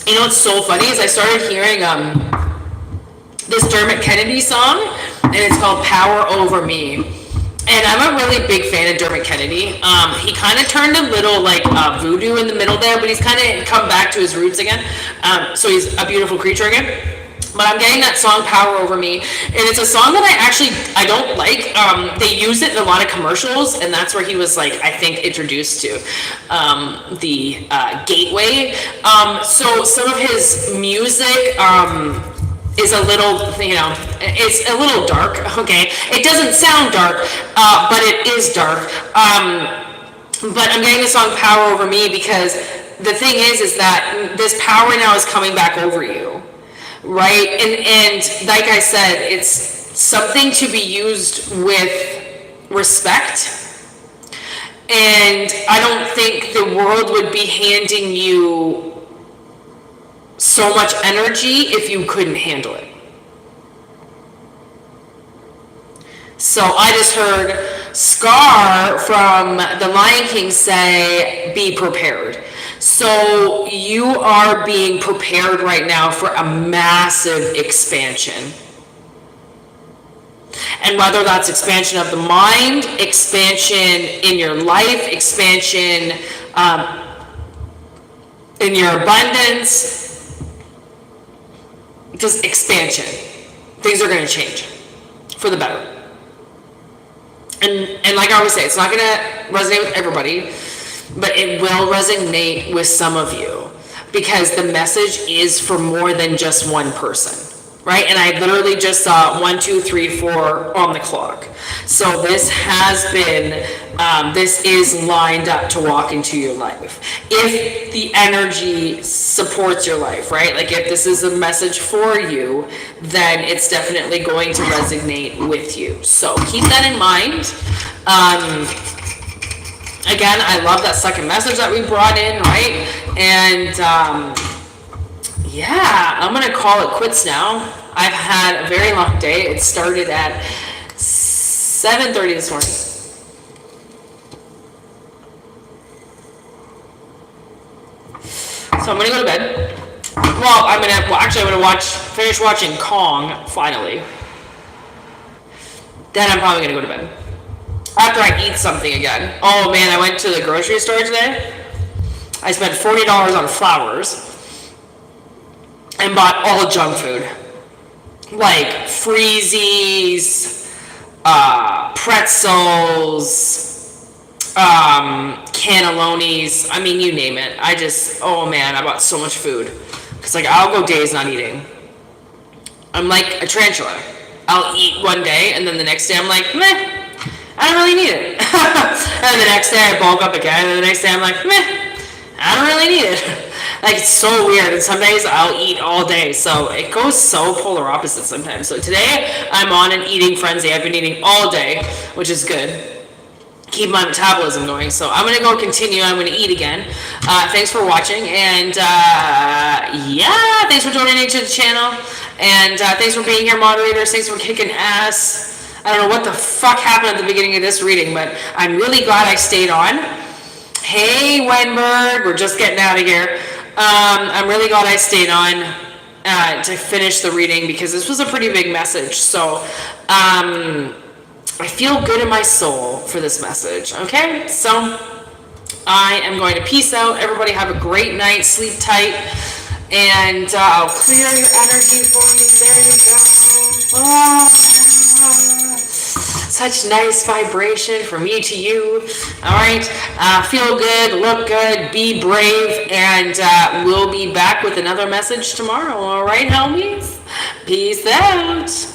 You know what's so funny is I started hearing this Dermot Kennedy song, and it's called Power Over Me. And I'm a really big fan of Dermot Kennedy. He kind of turned a little like voodoo in the middle there, but he's kind of come back to his roots again. So he's a beautiful creature again. But I'm getting that song Power Over Me, and it's a song that I don't like. They use it in a lot of commercials, and that's where he was, like, I think, introduced to the Gateway. So some of his music is a little, it's a little dark, okay? It doesn't sound dark, but it is dark. But I'm getting the song Power Over Me because the thing is that this power now is coming back over you. Right? And like I said, it's something to be used with respect. And I don't think the world would be handing you so much energy if you couldn't handle it. So I just heard Scar from The Lion King say, be prepared. So you are being prepared right now for a massive expansion. And whether that's expansion of the mind, expansion in your life, expansion in your abundance, just expansion. Things are going to change for the better. And like I always say, it's not going to resonate with everybody, but it will resonate with some of you because the message is for more than just one person, right? And I literally just saw 1, 2, 3, 4 on the clock. So this has been, this is lined up to walk into your life. If the energy supports your life, right? Like if this is a message for you, then it's definitely going to resonate with you. So keep that in mind. Again, I love that second message that we brought in, right? And yeah, I'm gonna call it quits now. I've had a very long day. It started at 7:30 this morning. So I'm gonna go to bed. Well, I'm gonna finish watching Kong finally. Then I'm probably gonna go to bed. After I eat something again. Oh man, I went to the grocery store today. I spent $40 on flowers and bought all junk food. Like freezies, pretzels, cannellonis. I mean, you name it. Oh man, I bought so much food. Because like I'll go days not eating. I'm like a tarantula. I'll eat one day and then the next day I'm like, meh. I don't really need it. And the next day I bulk up again, and the next day I'm like, meh, I don't really need it. Like, it's so weird, and some days I'll eat all day, so it goes so polar opposite sometimes. So today, I'm on an eating frenzy. I've been eating all day, which is good. Keep my metabolism going, so I'm going to go continue. I'm going to eat again. Thanks for watching, and yeah, thanks for donating to the channel, and thanks for being here, moderators. Thanks for kicking ass. I don't know what the fuck happened at the beginning of this reading, but I'm really glad I stayed on. Hey, Wenberg, we're just getting out of here. I'm really glad I stayed on to finish the reading because this was a pretty big message. So I feel good in my soul for this message, okay? So I am going to peace out. Everybody have a great night. Sleep tight. And I'll clear your energy for you. There you go. Oh, such nice vibration from me to you. All right. Feel good, look good, be brave, and we'll be back with another message tomorrow. All right, homies? Peace out.